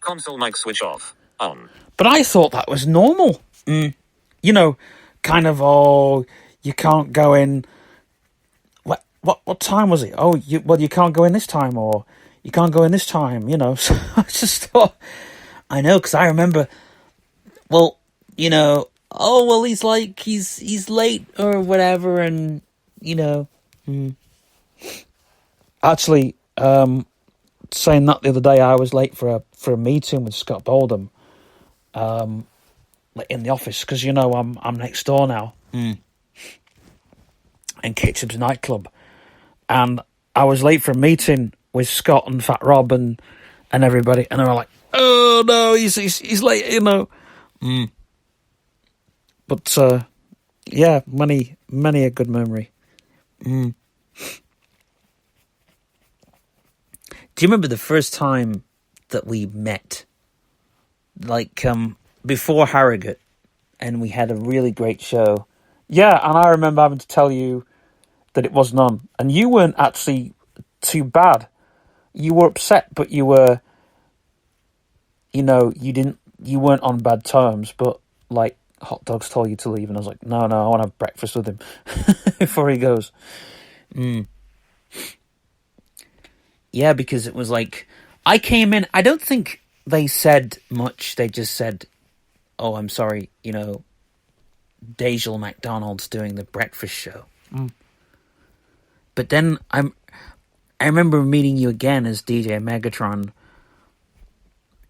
Console mic switch off. On. But I thought that was normal. You know, kind of, you can't go in. What time was it? You can't go in this time, or you can't go in this time, you know. So I just thought, I know, because I remember, he's late or whatever, and, you know. Actually, saying that the other day, I was late for a meeting with Scott Boldham, in the office, because, you know, I'm next door now, in Kitchen's nightclub, and I was late for a meeting with Scott and Fat Rob and everybody, and they were like, "Oh no, he's late," you know. But yeah, many a good memory. Do you remember the first time that we met? Like, before Harrogate, and we had a really great show. Yeah, and I remember having to tell you that it wasn't on. And you weren't actually too bad. You were upset, but you were, you know, you weren't on bad terms, but, like, Hot Dogs told you to leave, and I was like, no, I want to have breakfast with him before he goes. Yeah, because it was like, I came in, I don't think they said much, they just said, "Oh, I'm sorry, you know, Dajal McDonald's doing the breakfast show." But then I remember meeting you again as DJ Megatron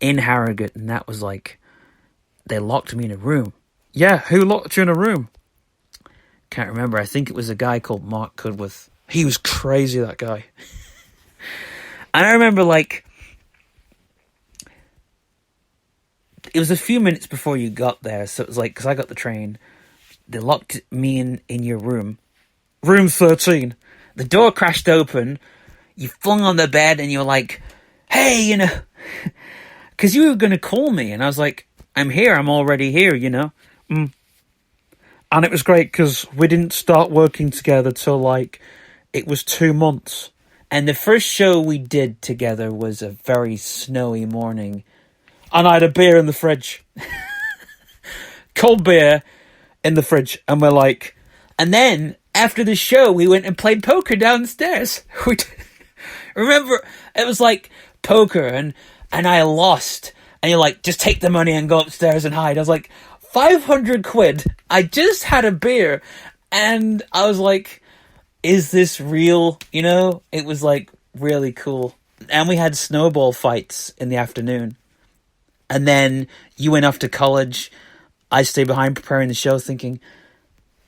in Harrogate, and that was like, they locked me in a room. Yeah, who locked you in a room? Can't remember. I think it was a guy called Mark Cudworth. He was crazy, that guy. And I remember, like, it was a few minutes before you got there, so it was like, because I got the train, they locked me in your room. Room 13. The door crashed open, you flung on the bed, and you were like, "Hey," you know, because you were going to call me, and I was like, "I'm here, I'm already here," you know. And it was great, because we didn't start working together till, like, it was 2 months. And the first show we did together was a very snowy morning, and I had a beer in the fridge. Cold beer in the fridge, and we're like, and then after the show we went and played poker downstairs. Remember, it was like poker, and I lost, and you're like, "Just take the money and go upstairs and hide." I was like, 500 quid, I just had a beer, and I was like, is this real? You know, it was like really cool. And we had snowball fights in the afternoon. And then you went off to college. I stayed behind preparing the show thinking,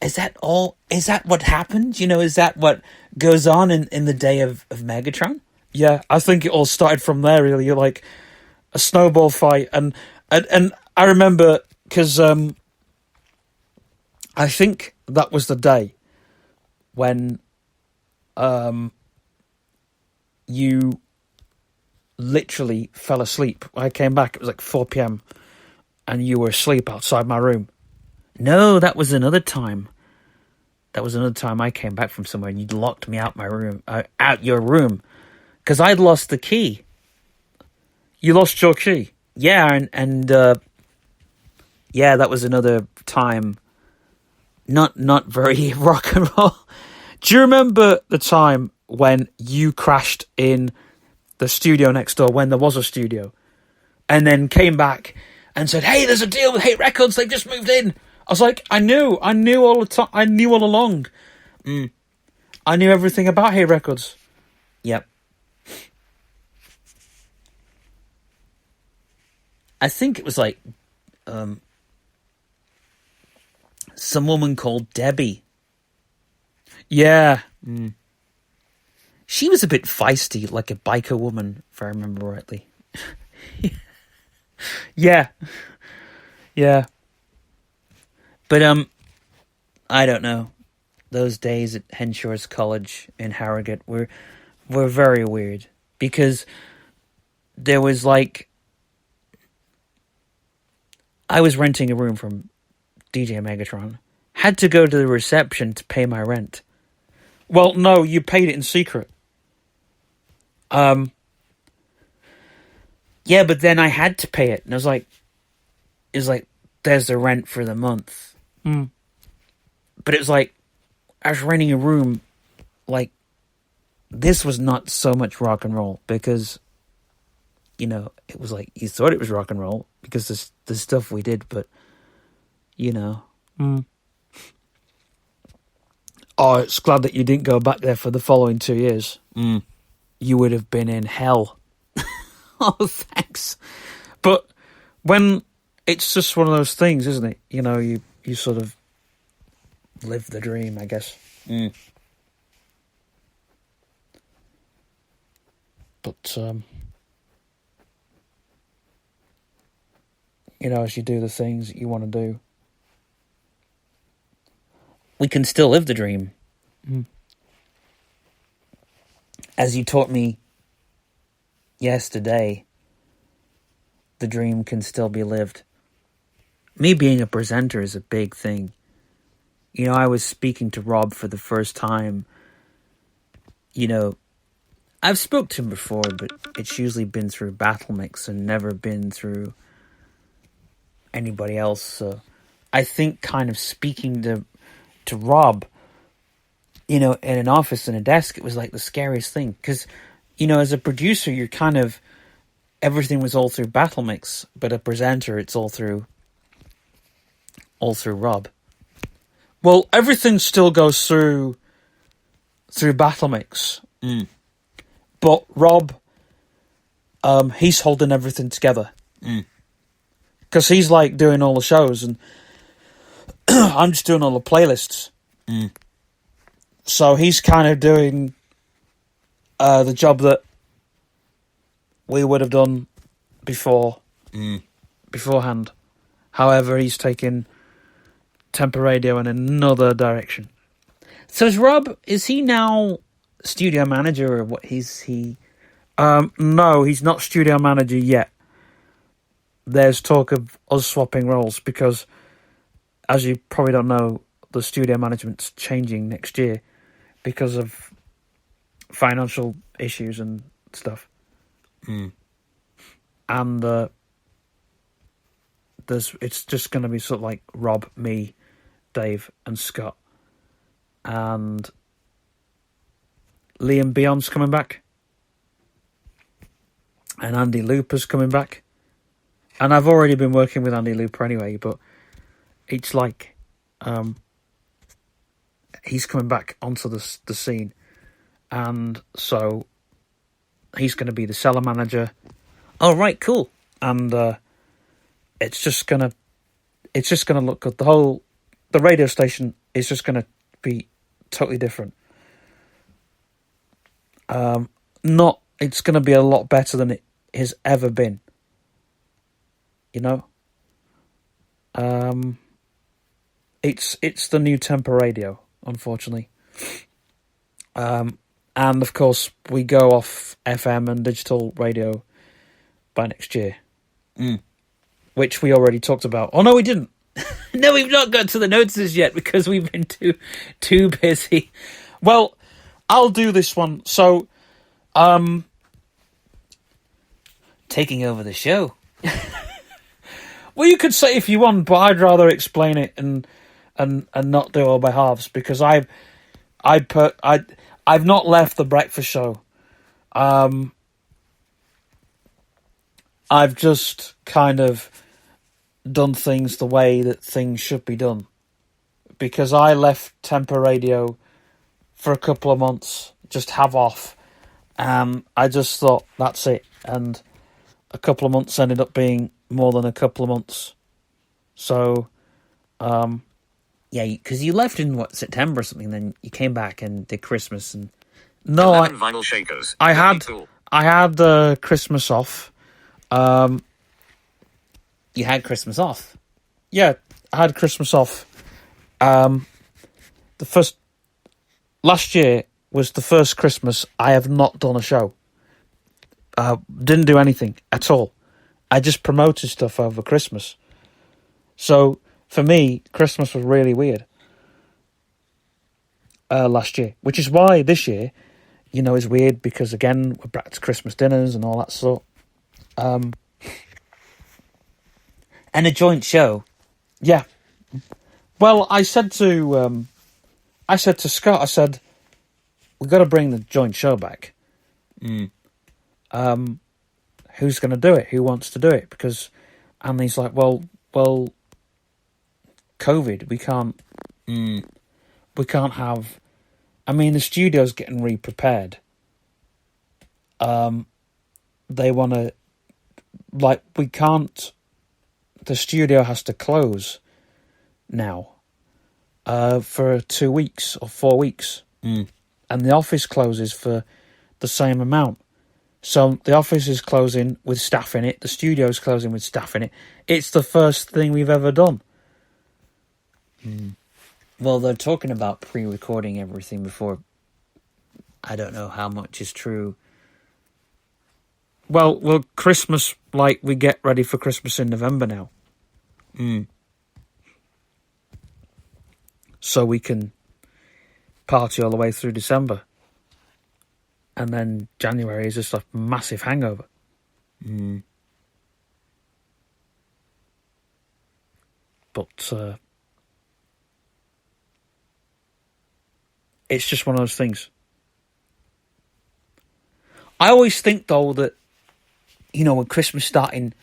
is that all? Is that what happened? You know, is that what goes on in the day of Megatron? Yeah, I think it all started from there, really. You're like, a snowball fight. And I remember, because I think that was the day when you literally fell asleep. I came back, it was like 4 p.m, and you were asleep outside my room. No, that was another time. That was another time I came back from somewhere, and you'd locked me out my room, out your room, because I'd lost the key. You lost your key. Yeah, and yeah, that was another time. Not very rock and roll. Do you remember the time when you crashed in the studio next door, when there was a studio, and then came back and said, "Hey, there's a deal with Hate Records, they've just moved in"? I was like, I knew all the time, I knew all along. I knew everything about Hate Records. Yep. I think it was like some woman called Debbie. Yeah. She was a bit feisty, like a biker woman, if I remember rightly. Yeah. But I don't know. Those days at Henshaw's College in Harrogate were very weird, because there was like, I was renting a room from DJ Megatron, had to go to the reception to pay my rent. Well, no, you paid it in secret. Yeah, but then I had to pay it, and it was like, there's the rent for the month. But it was like, I was renting a room, like, this was not so much rock and roll, because, you know, it was like, you thought it was rock and roll, because the stuff we did, but, you know. Oh, it's glad that you didn't go back there for the following 2 years. You would have been in hell. Oh, thanks. But when it's just one of those things, isn't it? You know, you sort of live the dream, I guess. But, you know, as you do the things that you want to do, we can still live the dream. As you taught me yesterday, the dream can still be lived. Me being a presenter is a big thing. You know, I was speaking to Rob for the first time. You know, I've spoke to him before, but it's usually been through Battle Mix and never been through anybody else. So I think kind of speaking to Rob, you know, in an office and a desk, it was like the scariest thing. Because, you know, as a producer, you're kind of, everything was all through Battle Mix, but a presenter, it's all through Rob. Well, everything still goes through Battle Mix. But Rob, he's holding everything together. Because he's like doing all the shows, and I'm just doing all the playlists. So he's kind of doing the job that we would have done beforehand. However, he's taking Temper Radio in another direction. So is he now studio manager, or what? No, he's not studio manager yet. There's talk of us swapping roles, because, as you probably don't know, the studio management's changing next year because of financial issues and stuff. And it's just going to be sort of like Rob, me, Dave, and Scott. And Liam Beyond's coming back. And Andy Looper's coming back. And I've already been working with Andy Looper anyway, but it's like he's coming back onto the scene. And so he's going to be the cellar manager. Oh, right, cool. And it's just going to look good. The radio station is just going to be totally different. It's going to be a lot better than it has ever been. You know? It's the new Temper Radio, unfortunately. And of course, we go off FM and digital radio by next year. Which we already talked about. Oh, no, we didn't. No, we've not got to the notices yet, because we've been too busy. Well, I'll do this one. So, taking over the show. Well, you could say if you want, but I'd rather explain it and not do it all by halves, because I've not left the breakfast show. I've just kind of done things the way that things should be done, because I left Temper Radio for a couple of months, just have off, and I just thought that's it, and a couple of months ended up being more than a couple of months. So, yeah, because you left in September or something, then you came back and did Christmas, and no, vinyl shakers. I had Christmas off. You had Christmas off? Yeah, I had Christmas off. Last year was the first Christmas I have not done a show. Didn't do anything at all. I just promoted stuff over Christmas. So, for me, Christmas was really weird. Last year. Which is why this year, is weird, because again, we're back to Christmas dinners and all that sort. And a joint show. Yeah. Well, I said to Scott, I said, we got to bring the joint show back. Who's going to do it? Who wants to do it? And he's like, well, COVID, we can't have. I mean, the studio's getting re-prepared. They want to, like, we can't. The studio has to close now for 2 weeks or 4 weeks. And the office closes for the same amount. So the office is closing with staff in it. The studio's closing with staff in it. It's the first thing we've ever done. Well, they're talking about pre-recording everything before. I don't know how much is true. Well, Christmas, like, we get ready for Christmas in November now. So we can party all the way through December. And then January is just a massive hangover. But it's just one of those things. I always think, though, that, you know, when Christmas starting,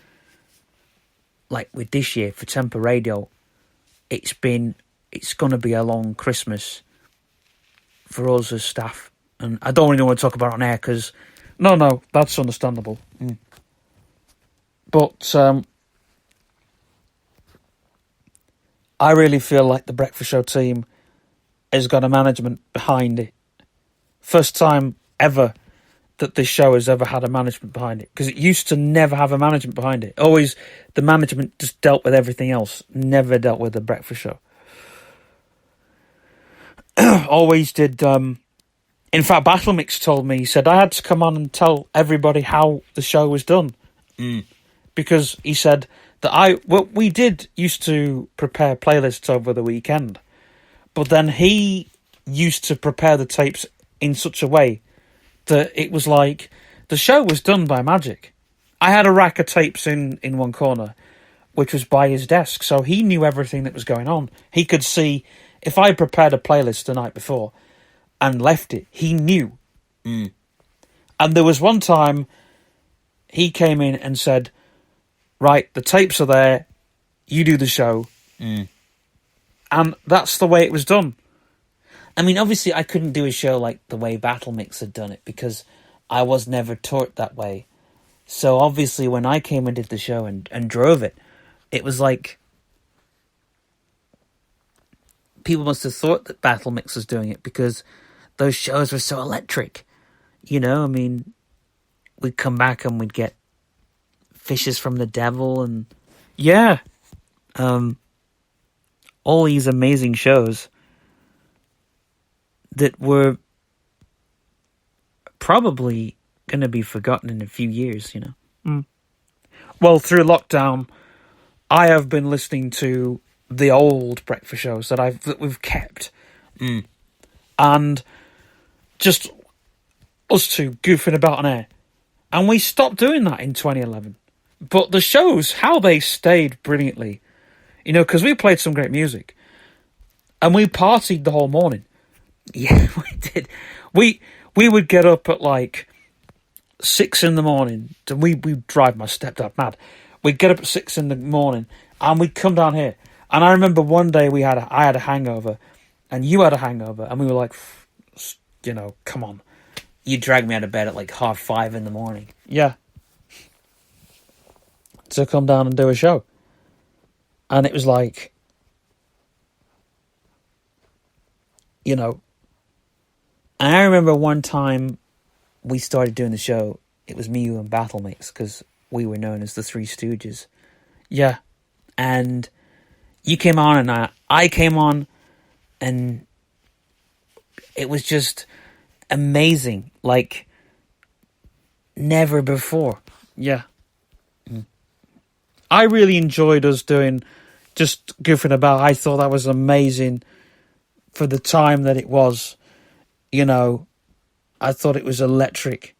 like with this year for Temper Radio, it's going to be a long Christmas for us as staff. And I don't really want to talk about it on air because, no, that's understandable. But I really feel like the Breakfast Show team has got a management behind it. First time ever that this show has ever had a management behind it. Because it used to never have a management behind it. Always, the management just dealt with everything else. Never dealt with the Breakfast Show. Always did... In fact, Battle Mix told me, he said, I had to come on and tell everybody how the show was done. Because he said that we did used to prepare playlists over the weekend. But then he used to prepare the tapes in such a way that it was like the show was done by magic. I had a rack of tapes in one corner, which was by his desk. So he knew everything that was going on. He could see if I prepared a playlist the night before and left it, he knew. And there was one time he came in and said, right, the tapes are there, you do the show. And that's the way it was done. I mean, obviously I couldn't do a show like the way Battle Mix had done it because I was never taught that way. So obviously when I came and did the show and drove it, it was like people must have thought that Battle Mix was doing it because those shows were so electric. You know, I mean, we'd come back and we'd get Fishes from the Devil and all these amazing shows that were probably going to be forgotten in a few years, you know. Well, through lockdown, I have been listening to the old breakfast shows that we've kept. And just us two goofing about on air. And we stopped doing that in 2011. But the shows, how they stayed brilliantly, you know, because we played some great music. And we partied the whole morning. Yeah, we did. We would get up at like 6 in the morning. And we'd drive my stepdad mad. We'd get up at 6 in the morning and we'd come down here. And I remember one day I had a hangover and you had a hangover and we were like, you know, come on. You dragged me out of bed at like 5:30 in the morning. Yeah. To come down and do a show. And it was like, you know. And I remember one time we started doing the show, it was me, you, and Battle Mix, because we were known as the Three Stooges. Yeah. And you came on and I came on and it was just amazing. Like, never before. Yeah. I really enjoyed us doing, just goofing about. I thought that was amazing for the time that it was. You know, I thought it was electric.